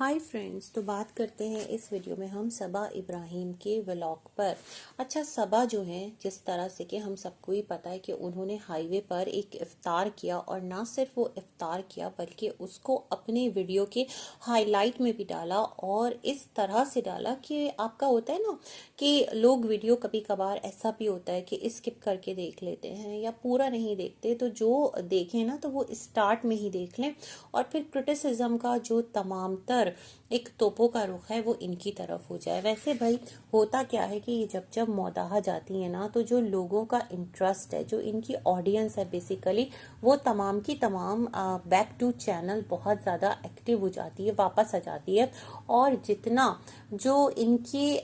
Hi friends, तो बात करते हैं इस वीडियो में हम सबा इब्राहिम के व्लॉग पर। अच्छा, सबा जो है, जिस तरह से कि हम सबको ही पता है कि उन्होंने हाईवे पर एक इफ्तार किया, और ना सिर्फ वो इफ्तार किया बल्कि उसको अपने वीडियो के हाईलाइट में भी डाला। और इस तरह से डाला कि आपका होता है ना कि लोग वीडियो कभी कभार ऐसा भी होता है कि स्किप करके देख लेते हैं या पूरा नहीं देखते, तो जो देखें ना तो वो स्टार्ट में ही देख लें, और फिर क्रिटिसिज्म का जो तमाम तर एक तोपों का रुख है वो इनकी तरफ हो जाए। वैसे भाई होता क्या है कि जब जब मौदाहा जाती है ना, तो जो लोगों का इंटरेस्ट है, जो इनकी ऑडियंस है बेसिकली, वो तमाम की तमाम बैक टू चैनल बहुत ज़्यादा एक्टिव हो जाती है, वापस आ जाती है। और जितना जो इनके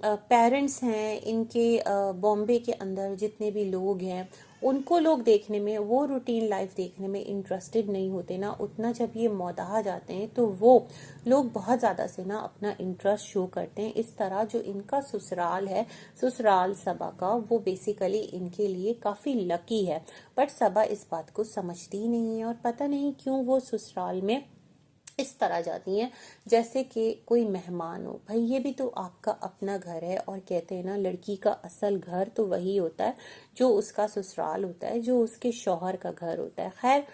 पेरेंट्स हैं, इनके बॉम्बे के अंदर जितने भी लोग हैं, उनको लोग देखने में, वो रूटीन लाइफ देखने में इंटरेस्टेड नहीं होते ना, उतना जब ये मौदाहा जाते हैं तो वो लोग बहुत ज़्यादा से ना अपना इंटरेस्ट शो करते हैं। इस तरह जो इनका ससुराल है, ससुराल सबा का, वो बेसिकली इनके लिए काफ़ी लकी है। बट सबा इस बात को समझती ही नहीं है, और पता नहीं क्यों वो ससुराल में इस तरह जाती हैं जैसे कि कोई मेहमान हो। भाई ये भी तो आपका अपना घर है, और कहते हैं ना, लड़की का असल घर तो वही होता है जो उसका ससुराल होता है, जो उसके शौहर का घर होता है। खैर,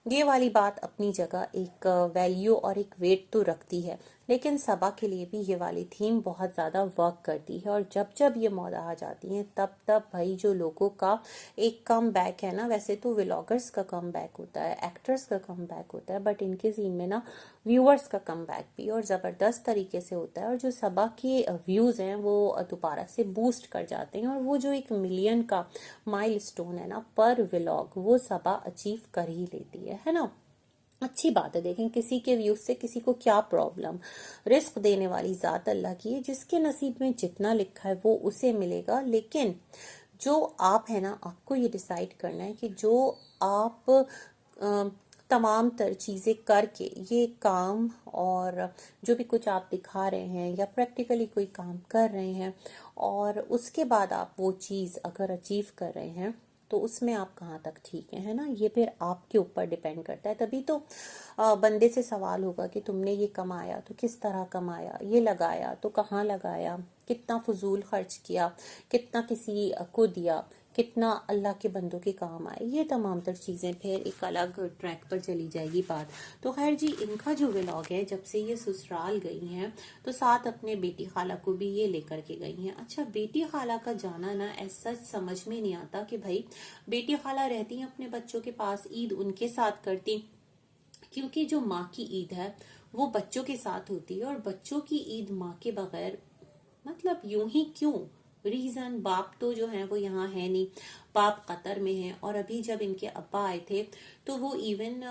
ये वाली बात अपनी जगह एक वैल्यू और एक वेट तो रखती है, लेकिन सबा के लिए भी ये वाली थीम बहुत ज़्यादा वर्क करती है। और जब जब ये मौदा आ जाती हैं, तब तब भाई जो लोगों का एक कम बैक है ना, वैसे तो व्लॉगर्स का कम बैक होता है, एक्टर्स का कम बैक होता है, बट इनके सीन में ना व्यूअर्स का कम बैक भी और ज़बरदस्त तरीके से होता है। और जो सबा के व्यूज़ हैं वो दोबारा से बूस्ट कर जाते हैं, और वो जो 1 मिलियन का माइलस्टोन है ना पर व्लॉग, वो सबा अचीव कर ही लेती है ना। अच्छी बात है। देखें, किसी के व्यूज से किसी को क्या प्रॉब्लम। रिस्क देने वाली जात अल्लाह की है, जिसके नसीब में जितना लिखा है वो उसे मिलेगा। लेकिन जो आप है ना, आपको ये डिसाइड करना है कि जो आप तमाम तर चीज़ें करके ये काम, और जो भी कुछ आप दिखा रहे हैं या प्रैक्टिकली कोई काम कर रहे हैं, और उसके बाद आप वो चीज़ अगर अचीव कर रहे हैं, तो उसमें आप कहाँ तक ठीक है ना। ये फिर आपके ऊपर डिपेंड करता है। तभी तो बंदे से सवाल होगा कि तुमने ये कमाया तो किस तरह कमाया, ये लगाया तो कहाँ लगाया, कितना फजूल खर्च किया, कितना किसी को दिया, कितना अल्लाह के बंदों के काम आए। ये तमाम तर चीज़ें फिर एक अलग ट्रैक पर चली जाएगी बात। तो खैर जी, इनका जो व्लॉग है, जब से ये ससुराल गई हैं तो साथ अपने बेटी खाला को भी ये लेकर के गई हैं। अच्छा, बेटी खाला का जाना ना ऐसा समझ में नहीं आता कि भाई बेटी खाला रहती हैं अपने बच्चों के पास, ईद उनके साथ करती, क्योंकि जो माँ की ईद है वो बच्चों के साथ होती है, और बच्चों की ईद माँ के बगैर मतलब यूं ही क्यों। रीजन, बाप तो जो है वो यहाँ है नहीं, बाप कतर में है। और अभी जब इनके अब्बा आए थे तो वो इवन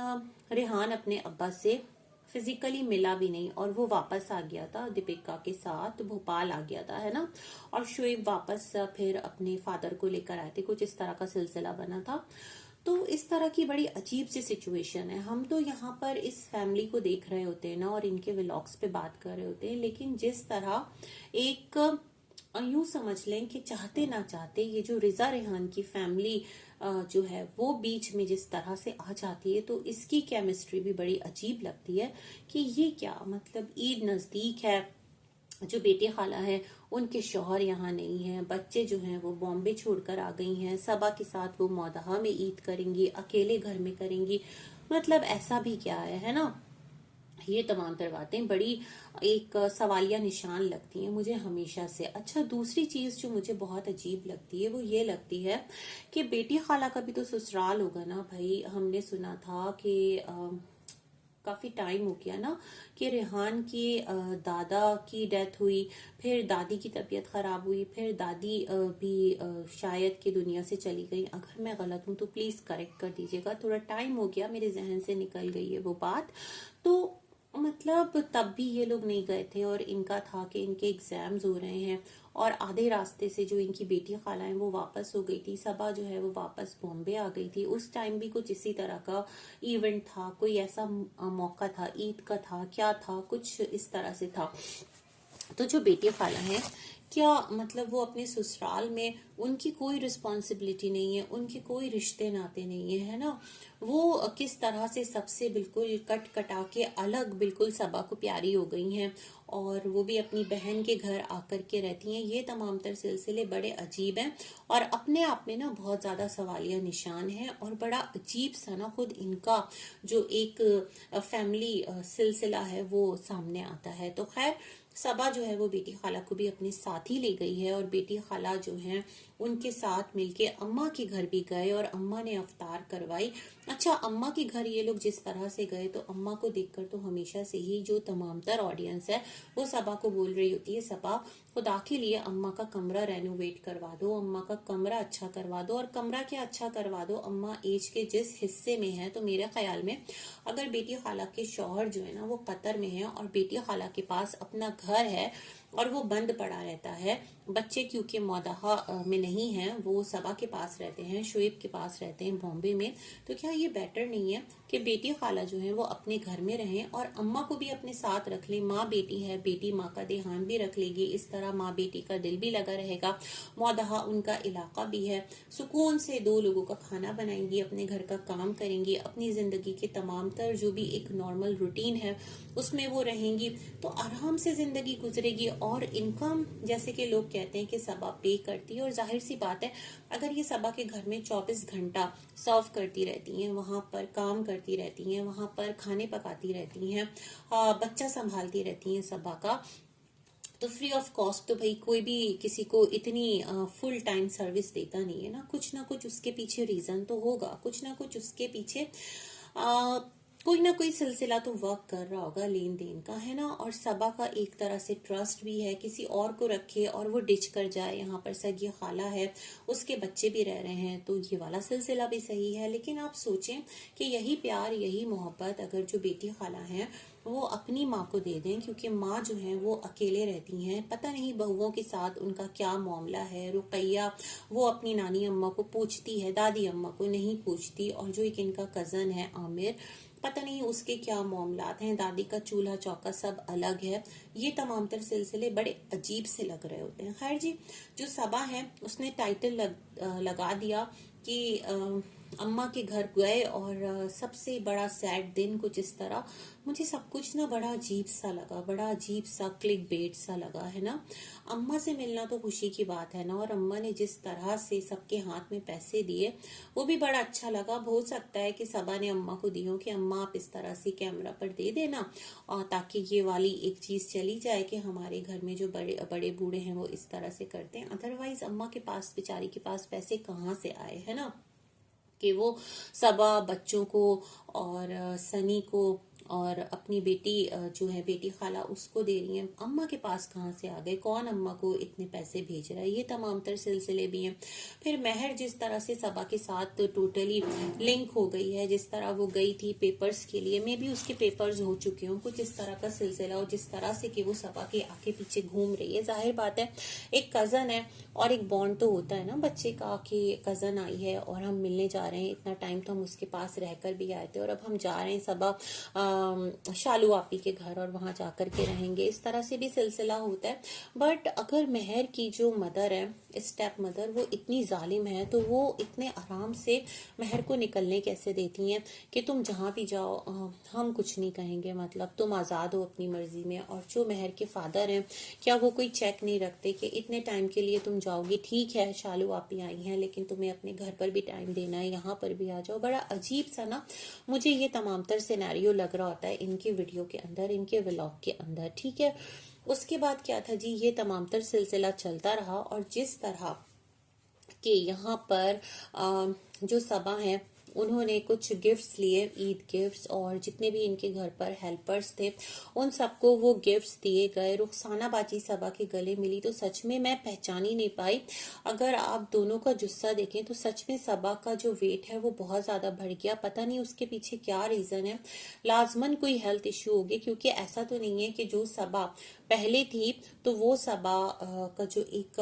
रेहान अपने अब्बा से फिजिकली मिला भी नहीं, और वो वापस आ गया था दीपिका के साथ, भोपाल आ गया था, है ना। और शोएब वापस फिर अपने फादर को लेकर आए थे, कुछ इस तरह का सिलसिला बना था। तो इस तरह की बड़ी अजीब सी सिचुएशन है। हम तो यहाँ पर इस फैमिली को देख रहे होते हैं ना, और इनके व्लॉग्स पे बात कर रहे होते हैं, लेकिन जिस तरह एक यूं समझ लें कि चाहते ना चाहते ये जो रिजा रेहान की फैमिली जो है वो बीच में जिस तरह से आ जाती है, तो इसकी केमिस्ट्री भी बड़ी अजीब लगती है। कि ये क्या मतलब, ईद नजदीक है, जो बेटी खाला है उनके शौहर यहाँ नहीं है, बच्चे जो हैं वो बॉम्बे छोड़कर आ गई हैं, सबा के साथ वो मौदहा में ईद करेंगी, अकेले घर में करेंगी, मतलब ऐसा भी क्या है ना। ये तमाम तर बातें बड़ी एक सवालिया निशान लगती हैं मुझे हमेशा से। अच्छा, दूसरी चीज जो मुझे बहुत अजीब लगती है वो ये लगती है कि बेटी खाला का भी तो ससुराल होगा ना भाई। हमने सुना था कि काफी टाइम हो गया ना कि रेहान के दादा की डेथ हुई, फिर दादी की तबीयत खराब हुई, फिर दादी भी शायद की दुनिया से चली गई। अगर मैं गलत हूं तो प्लीज करेक्ट कर दीजिएगा, थोड़ा टाइम हो गया, मेरे जहन से निकल गई है वो बात। तो मतलब तब भी ये लोग नहीं गए थे, और इनका था कि इनके एग्जाम्स हो रहे हैं, और आधे रास्ते से जो इनकी बेटी खाला है वो वापस हो गई थी, सबा जो है वो वापस बॉम्बे आ गई थी। उस टाइम भी कुछ इसी तरह का इवेंट था, कोई ऐसा मौका था, ईद का था, क्या था, कुछ इस तरह से था। तो जो बेटी खाला है, क्या मतलब वो अपने ससुराल में उनकी कोई रिस्पॉन्सिबिलिटी नहीं है, उनके कोई रिश्ते नाते नहीं है, है ना। वो किस तरह से सबसे बिल्कुल कट कटा के अलग बिल्कुल सबा को प्यारी हो गई हैं, और वो भी अपनी बहन के घर आकर के रहती हैं। ये तमाम तर सिलसिले बड़े अजीब हैं और अपने आप में ना बहुत ज्यादा सवालिया निशान है, और बड़ा अजीब सा ना खुद इनका जो एक फैमिली सिलसिला है वो सामने आता है। तो खैर, सबा जो है वो बेटी खाला को भी अपने साथ ही ले गई है, और बेटी खाला जो है उनके साथ मिलके अम्मा के घर भी गए और अम्मा ने अफ्तार करवाई। अच्छा, अम्मा के घर ये लोग जिस तरह से गए तो अम्मा को देखकर तो हमेशा से ही जो तमाम तर ऑडियंस है वो सबा को बोल रही होती है, सबा खुदा के लिए अम्मा का कमरा रेनोवेट करवा दो, अम्मा का कमरा अच्छा करवा दो। और कमरा क्या अच्छा करवा दो, अम्मा एज के जिस हिस्से में है, तो मेरे ख्याल में अगर बेटी खाला के शौहर जो है ना वो कतर में है और बेटी खाला के पास अपना घर है और वो बंद पड़ा रहता है, बच्चे क्योंकि मौदहा में नहीं है, वो सबा के पास रहते हैं, शुएब के पास रहते हैं बॉम्बे में, तो क्या ये बेटर नहीं है कि बेटी खाला जो है वो अपने घर में रहें और अम्मा को भी अपने साथ रख ले। माँ बेटी है, बेटी माँ का ध्यान भी रख लेगी, इस तरह माँ बेटी का दिल भी लगा रहेगा, मौदहा उनका इलाका भी है, सुकून से दो लोगों का खाना बनाएंगी, अपने घर का काम करेंगी, अपनी जिंदगी के तमाम तर जो भी एक नॉर्मल रूटीन है उसमें वो रहेंगी, तो आराम से जिंदगी गुजरेगी। और इनकम जैसे कि लोग कहते हैं कि सबा पे करती है, और जाहिर सी बात है अगर ये सबा के घर में 24 घंटा सर्व करती रहती हैं, वहां पर काम करती रहती हैं, वहां पर खाने पकाती रहती हैं, बच्चा संभालती रहती हैं सबा का, तो फ्री ऑफ कॉस्ट तो भाई कोई भी किसी को इतनी फुल टाइम सर्विस देता नहीं है ना कुछ उसके पीछे रीजन तो होगा, कुछ ना कुछ उसके पीछे आ, कोई ना कोई सिलसिला तो वर्क कर रहा होगा लेन देन का, है ना। और सबा का एक तरह से ट्रस्ट भी है, किसी और को रखे और वो डिच कर जाए, यहाँ पर सगी खाला है, उसके बच्चे भी रह रहे हैं, तो ये वाला सिलसिला भी सही है। लेकिन आप सोचें कि यही प्यार यही मोहब्बत अगर जो बेटी खाला है वो अपनी माँ को दे दें, क्योंकि माँ जो है वो अकेले रहती हैं, पता नहीं बहुओं के साथ उनका क्या मामला है। रुकैया वो अपनी नानी अम्मा को पूछती है, दादी अम्मा को नहीं पूछती, और जो एक इनका कजन है आमिर, पता नहीं उसके क्या मामलात हैं, दादी का चूल्हा चौका सब अलग है। ये तमाम तर सिलसिले बड़े अजीब से लग रहे होते हैं। खैर जी, जो सबा है उसने टाइटल लगा दिया कि अम्मा के घर गए, और सबसे बड़ा सैड दिन कुछ इस तरह, मुझे सब कुछ ना बड़ा अजीब सा लगा, बड़ा अजीब सा क्लिक बेट सा लगा, है ना। अम्मा से मिलना तो खुशी की बात है ना, और अम्मा ने जिस तरह से सबके हाथ में पैसे दिए वो भी बड़ा अच्छा लगा। हो सकता है कि सबा ने अम्मा को दियो कि अम्मा आप इस तरह से कैमरा पर दे देना, और ताकि ये वाली एक चीज चली जाए कि हमारे घर में जो बड़े बड़े बूढ़े हैं वो इस तरह से करते हैं। अदरवाइज अम्मा के पास, बेचारी के पास पैसे कहाँ से आए, है ना, कि वो सबा बच्चों को और सनी को और अपनी बेटी जो है बेटी खाला उसको दे रही है। अम्मा के पास कहाँ से आ गए, कौन अम्मा को इतने पैसे भेज रहा है, ये तमाम तर सिलसिले भी हैं। फिर महर जिस तरह से सबा के साथ टोटली लिंक हो गई है, जिस तरह वो गई थी पेपर्स के लिए, मे भी उसके पेपर्स हो चुके हों, कुछ इस तरह का सिलसिला, और जिस तरह से कि वो सबा के आगे पीछे घूम रही है। जाहिर बात है एक कजन है और एक बॉन्ड तो होता है ना बच्चे का, कि कजन आई है और हम मिलने जा रहे हैं, इतना टाइम तो हम उसके पास रहकर भी आए थे और अब हम जा रहे हैं सबा शालू आपी के घर और वहां जाकर के रहेंगे, इस तरह से भी सिलसिला होता है। बट अगर महर की जो मदर है, स्टेप मदर, वो इतनी जालिम है, तो वो इतने आराम से महर को निकलने कैसे देती हैं कि तुम जहां भी जाओ हम कुछ नहीं कहेंगे, मतलब तुम आजाद हो अपनी मर्जी में। और जो महर के फादर हैं, क्या वो कोई चेक नहीं रखते कि इतने टाइम के लिए तुम जाओगी, ठीक है शालू आपी आई हैं लेकिन तुम्हें अपने घर पर भी टाइम देना है, यहाँ पर भी आ जाओ। बड़ा अजीब सा ना मुझे ये तमाम तर सिनेरियो लग रहा होता है इनके वीडियो के अंदर, इनके व्लॉग के अंदर, ठीक है। उसके बाद क्या था जी, ये तमाम तर सिलसिला चलता रहा, और जिस तरह कि यहाँ पर जो सबा हैं उन्होंने कुछ गिफ्ट्स लिए, ईद गिफ्ट्स, और जितने भी इनके घर पर हेल्पर्स थे उन सबको वो गिफ्ट्स दिए गए। रुखसाना बाजी सबा के गले मिली तो सच में मैं पहचान ही नहीं पाई। अगर आप दोनों का जुस्सा देखें तो सच में सबा का जो वेट है वो बहुत ज्यादा बढ़ गया, पता नहीं उसके पीछे क्या रीजन है, लाजमन कोई हेल्थ इश्यू हो गया, क्योंकि ऐसा तो नहीं है कि जो सबा पहले थी तो वो सबा का जो एक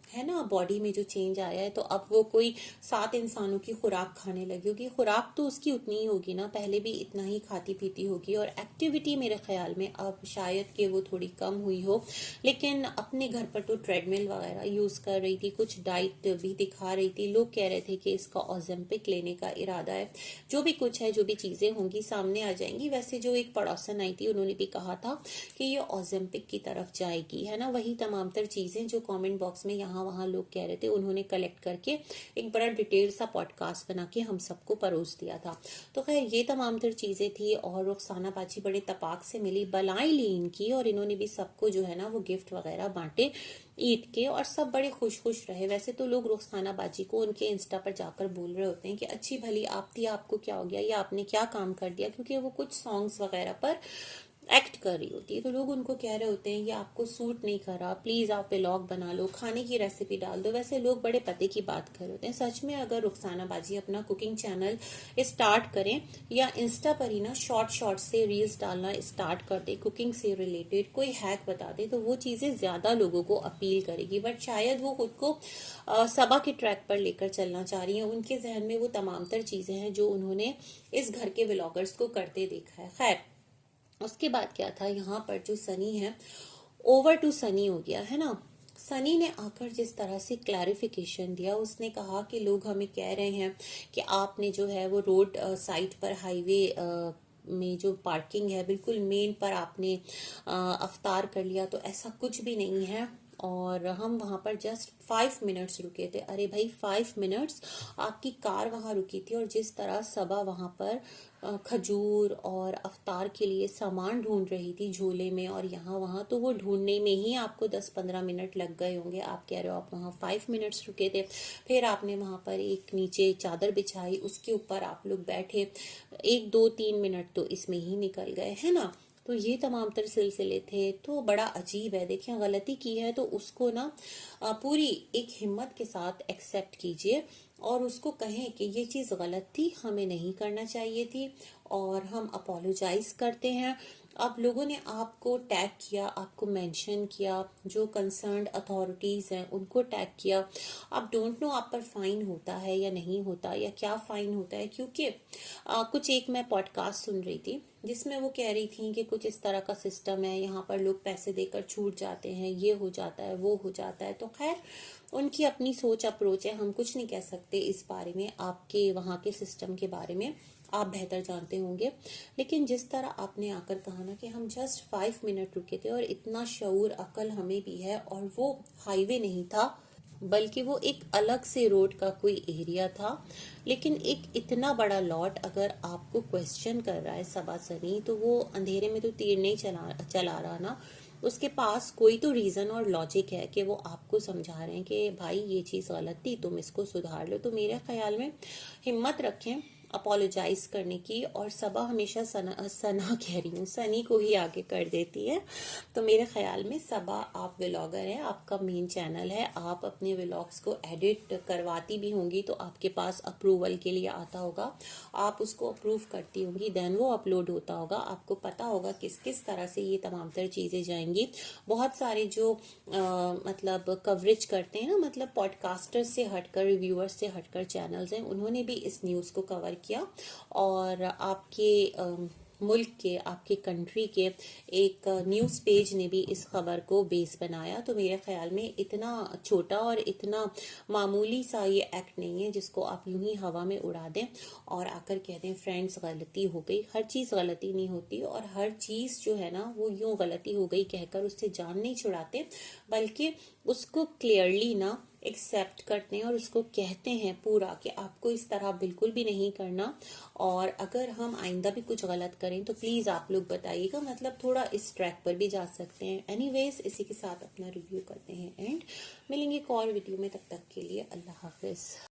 है ना, बॉडी में जो चेंज आया है, तो अब वो कोई 7 इंसानों की खुराक खाने लगी होगी। खुराक तो उसकी उतनी ही होगी ना, पहले भी इतना ही खाती पीती होगी, और एक्टिविटी मेरे ख्याल में अब शायद कि वो थोड़ी कम हुई हो, लेकिन अपने घर पर तो ट्रेडमिल वगैरह यूज कर रही थी, कुछ डाइट भी दिखा रही थी। लोग कह रहे थे कि इसका ओलंपिक लेने का इरादा है। जो भी कुछ है, जो भी चीजें होंगी सामने आ जाएंगी। वैसे जो एक पड़ोसन आई थी, उन्होंने भी कहा था कि ये ओलंपिक की तरफ जाएगी, है ना। वही तमाम तर चीजें जो कमेंट बॉक्स में यहाँ वहाँ लोग कह रहे थे, उन्होंने कलेक्ट करके एक बड़ा डिटेल सा पॉडकास्ट बना के हम सबको परोस दिया था। तो खैर ये तमाम तर चीजें थी, और रुखसाना बाजी बड़े तपाक से मिली, बलाएं ली इनकी, और इन्होंने भी सबको जो है ना वो गिफ्ट वगैरह बांटे ईद के, और सब बड़े खुश खुश रहे। वैसे तो लोग रुखसाना बाजी को उनके इंस्टा पर जाकर बोल रहे होते हैं कि अच्छी भली आप थी, आपको क्या हो गया, या आपने क्या काम कर दिया, क्योंकि वो कुछ सॉन्ग्स वगैरह पर एक्ट कर रही होती है। तो लोग उनको कह रहे होते हैं ये आपको सूट नहीं करा, प्लीज आप व्लॉग बना लो, खाने की रेसिपी डाल दो। वैसे लोग बड़े पते की बात कर रहे होते हैं। सच में अगर रुखसाना बाजी अपना कुकिंग चैनल स्टार्ट करें, या इंस्टा पर ही ना शॉर्ट शॉर्ट से रील्स डालना स्टार्ट कर दे, कुकिंग से रिलेटेड कोई हैक बता दे, तो वो चीजें ज्यादा लोगों को अपील करेगी। बट शायद वो खुद को सबा के ट्रैक पर लेकर चलना चाह रही है। उनके जहन में वो तमाम तर चीजें हैं जो उन्होंने इस घर के व्लॉगर्स को करते देखा है। खैर, उसके बाद क्या था, यहाँ पर जो सनी है, ओवर टू सनी हो गया है ना। सनी ने आकर जिस तरह से क्लैरिफिकेशन दिया, उसने कहा कि लोग हमें कह रहे हैं कि आपने जो है वो रोड साइड पर हाईवे में जो पार्किंग है बिल्कुल मेन पर आपने अवतार कर लिया, तो ऐसा कुछ भी नहीं है। और हम वहां पर जस्ट 5 मिनट्स रुके थे। अरे भाई 5 मिनट्स आपकी कार वहां रुकी थी, और जिस तरह सबा वहां पर खजूर और अवतार के लिए सामान ढूंढ रही थी झोले में और यहाँ वहां, तो वो ढूंढने में ही आपको 10-15 मिनट लग गए होंगे। आप कह रहे हो आप वहां 5 मिनट्स रुके थे। फिर आपने वहां पर एक नीचे चादर बिछाई, उसके ऊपर आप लोग बैठे, 1-2-3 मिनट तो इसमें ही निकल गए, है ना। तो ये तमाम तर सिलसिले थे। तो बड़ा अजीब है। देखिए, गलती की है तो उसको ना पूरी एक हिम्मत के साथ एक्सेप्ट कीजिए, और उसको कहें कि ये चीज़ गलत थी, हमें नहीं करना चाहिए थी, और हम अपोलोजाइज करते हैं। अब लोगों ने आपको टैग किया, आपको मेंशन किया, जो कंसर्न्ड अथॉरिटीज़ हैं उनको टैग किया। अब डोंट नो आप पर फाइन होता है या नहीं होता, या क्या फाइन होता है, क्योंकि कुछ एक मैं पॉडकास्ट सुन रही थी जिसमें वो कह रही थी कि कुछ इस तरह का सिस्टम है, यहाँ पर लोग पैसे देकर छूट जाते हैं, ये हो जाता है, वो हो जाता है। तो खैर, उनकी अपनी सोच अप्रोच है, हम कुछ नहीं कह सकते इस बारे में। आपके वहाँ के सिस्टम के बारे में आप बेहतर जानते होंगे। लेकिन जिस तरह आपने आकर कहा ना कि हम जस्ट 5 मिनट रुके थे, और इतना शऊर अकल हमें भी है, और वो हाईवे नहीं था बल्कि वो एक अलग से रोड का कोई एरिया था। लेकिन एक इतना बड़ा लॉट अगर आपको क्वेश्चन कर रहा है सबा सनी, तो वो अंधेरे में तो तीर नहीं चला रहा ना। उसके पास कोई तो रीजन और लॉजिक है कि वो आपको समझा रहे हैं कि भाई ये चीज़ गलत थी, तुम इसको सुधार लो। तो मेरे ख्याल में हिम्मत रखें अपोलोजाइज करने की। और सबा हमेशा सना कह रही हूँ, सनी को ही आगे कर देती है। तो मेरे ख्याल में सबा, आप व्लॉगर हैं, आपका मेन चैनल है, आप अपने व्लॉग्स को एडिट करवाती भी होंगी, तो आपके पास अप्रूवल के लिए आता होगा, आप उसको अप्रूव करती होंगी, देन वो अपलोड होता होगा। आपको पता होगा किस किस तरह से ये तमाम तर चीज़ें जाएंगी। बहुत सारे जो मतलब कवरेज करते हैं ना, मतलब पॉडकास्टर से हटकर, रिव्यूअर्स से हटकर चैनल्स हैं, उन्होंने भी इस न्यूज़ को कवर किया। और आपके मुल्क के, आपके कंट्री के एक न्यूज़ पेज ने भी इस खबर को बेस बनाया। तो मेरे ख्याल में इतना छोटा और इतना मामूली सा ये एक्ट नहीं है जिसको आप यूं ही हवा में उड़ा दें और आकर कह दें फ्रेंड्स गलती हो गई। हर चीज़ गलती नहीं होती, और हर चीज़ जो है ना वो यूं गलती हो गई कहकर उससे जान नहीं छुड़ाते, बल्कि उसको क्लियरली ना एक्सेप्ट करते हैं और उसको कहते हैं पूरा कि आपको इस तरह बिल्कुल भी नहीं करना। और अगर हम आइंदा भी कुछ गलत करें तो प्लीज़ आप लोग बताइएगा, मतलब थोड़ा इस ट्रैक पर भी जा सकते हैं। एनीवेज, इसी के साथ अपना रिव्यू करते हैं एंड मिलेंगे एक और वीडियो में। तब तक के लिए अल्लाह हाफिज़।